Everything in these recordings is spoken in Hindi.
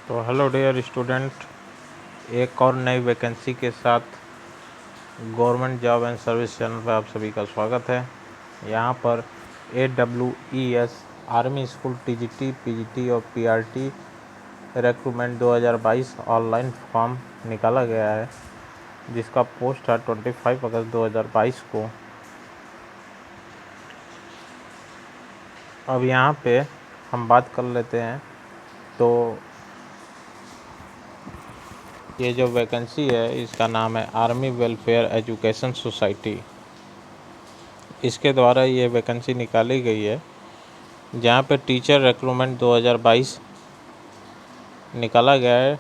तो हेलो डियर स्टूडेंट, एक और नई वैकेंसी के साथ government job and service channel पर आप सभी का स्वागत है। यहाँ पर AWES army school TGT, PGT और PRT रिक्रूटमेंट 2022 ऑनलाइन फॉर्म निकाला गया है, जिसका पोस्ट है 25 अगस्त 2022 को। अब यहाँ पे हम बात कर लेते हैं। तो ये जो वैकेंसी है इसका नाम है आर्मी वेलफेयर एजुकेशन सोसाइटी। इसके द्वारा ये वैकेंसी निकाली गई है, जहाँ पे टीचर रिक्रूटमेंट 2022 निकाला गया है।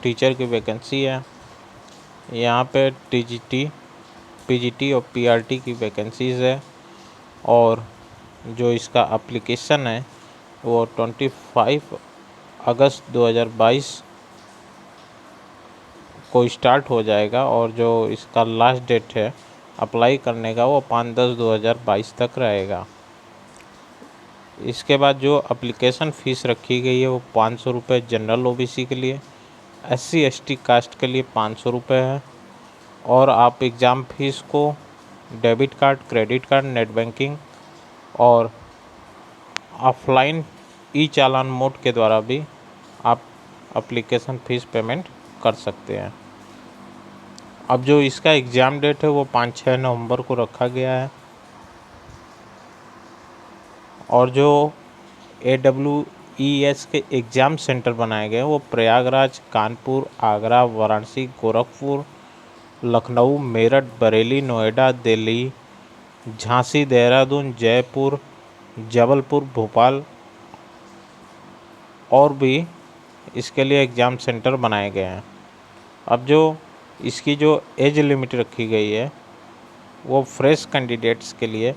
टीचर की वैकेंसी है। यहाँ पे TGT, PGT और PRT की वैकेंसीज़ है। और जो इसका एप्लीकेशन है वो 25 अगस्त 2022 को स्टार्ट हो जाएगा, और जो इसका लास्ट डेट है अप्लाई करने का वो 5/10/2022 तक रहेगा। इसके बाद जो एप्लीकेशन फ़ीस रखी गई है वो 500 रुपये जनरल OBC के लिए, SC ST कास्ट के लिए 500 रुपये है। और आप एग्ज़ाम फीस को debit card, credit card, net banking और ऑफलाइन चालान मोड के द्वारा भी आप एप्लीकेशन फ़ीस पेमेंट कर सकते हैं। अब जो इसका एग्ज़ाम डेट है वो 5-6 नवंबर को रखा गया है। और जो AWES के एग्ज़ाम सेंटर बनाए गए हैं वो प्रयागराज, कानपुर, आगरा, वाराणसी, गोरखपुर, लखनऊ, मेरठ, बरेली, नोएडा, दिल्ली, झांसी, देहरादून, जयपुर, जबलपुर, भोपाल और भी इसके लिए एग्ज़ाम सेंटर बनाए गए हैं। अब जो इसकी जो एज लिमिट रखी गई है वो फ्रेश कैंडिडेट्स के लिए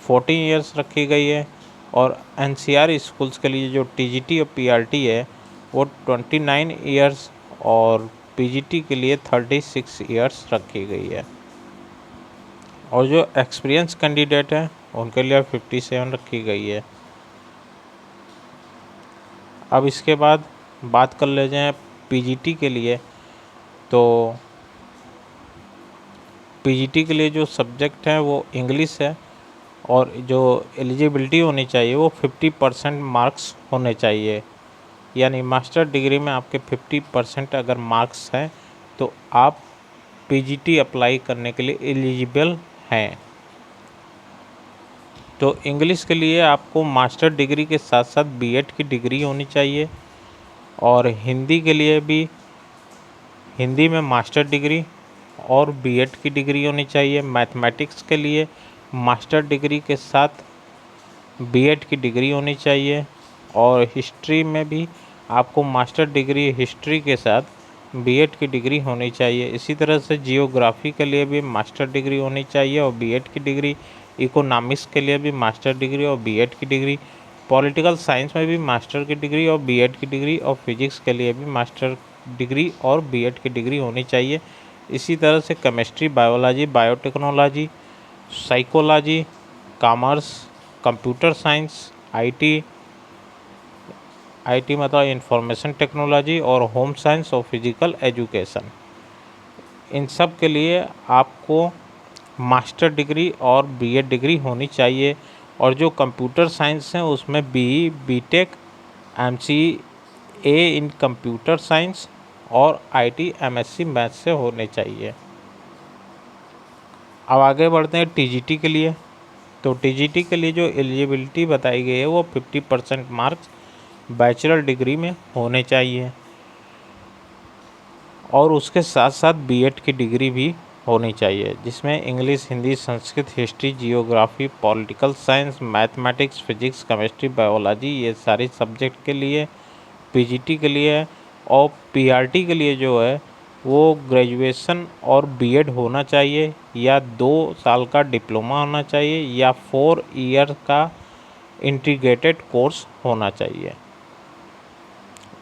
14 इयर्स रखी गई है। और NCR स्कूल्स के लिए जो TGT और PRT है वो 29 इयर्स और PGT के लिए 36 इयर्स रखी गई है। और जो एक्सपीरियंस कैंडिडेट है उनके लिए 57 रखी गई है। अब इसके बाद बात कर लेते हैं PGT के लिए। तो PGT के लिए जो सब्जेक्ट है वो इंग्लिश है, और जो एलिजिबिलिटी होनी चाहिए वो 50% मार्क्स होने चाहिए। यानी मास्टर डिग्री में आपके 50% अगर मार्क्स हैं तो आप PGT अप्लाई करने के लिए एलिजिबल हैं। तो इंग्लिश के लिए आपको मास्टर डिग्री के साथ साथ B.Ed की डिग्री होनी चाहिए। और हिंदी के लिए भी हिंदी में मास्टर डिग्री और B.Ed की डिग्री होनी चाहिए। मैथमेटिक्स के लिए मास्टर डिग्री के साथ B.Ed की डिग्री होनी चाहिए। और हिस्ट्री में भी आपको मास्टर डिग्री हिस्ट्री के साथ B.Ed की डिग्री होनी चाहिए। इसी तरह से जियोग्राफी के लिए भी मास्टर डिग्री होनी चाहिए और B.Ed की डिग्री। इकोनॉमिक्स के लिए भी मास्टर डिग्री और B.Ed की डिग्री। पॉलिटिकल साइंस में भी मास्टर की डिग्री और B.Ed की डिग्री। और फिजिक्स के लिए भी मास्टर डिग्री और B.Ed की डिग्री होनी चाहिए। इसी तरह से chemistry, biology, biotechnology, psychology, commerce, computer science, IT मतलब इंफॉर्मेशन टेक्नोलॉजी, और होम साइंस और फिजिकल एजुकेशन, इन सब के लिए आपको मास्टर डिग्री और B.Ed डिग्री होनी चाहिए। और जो कंप्यूटर साइंस हैं उसमें BE, B.Tech, MCA in computer science और IT MSc मैथ से होने चाहिए। अब आगे बढ़ते हैं TGT के लिए। तो TGT के लिए जो एलिजिबिलिटी बताई गई है वो 50% मार्क्स बैचलर डिग्री में होने चाहिए, और उसके साथ साथ B.Ed की डिग्री भी होनी चाहिए, जिसमें English, Hindi, Sanskrit, history, geography, political science, mathematics, physics, chemistry, biology, ये सारे सब्जेक्ट के लिए PGT के लिए है। और PRT के लिए जो है वो ग्रेजुएशन और B.Ed होना चाहिए, या 2 साल का डिप्लोमा होना चाहिए, या 4 ईयर का इंटीग्रेटेड कोर्स होना चाहिए।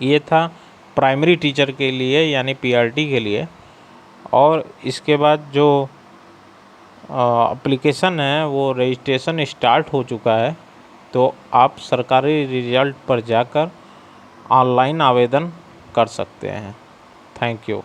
ये था प्राइमरी टीचर के लिए यानी PRT के लिए। और इसके बाद जो एप्लीकेशन है वो रजिस्ट्रेशन स्टार्ट हो चुका है। तो आप सरकारी रिजल्ट पर जाकर ऑनलाइन आवेदन कर सकते हैं। Thank you.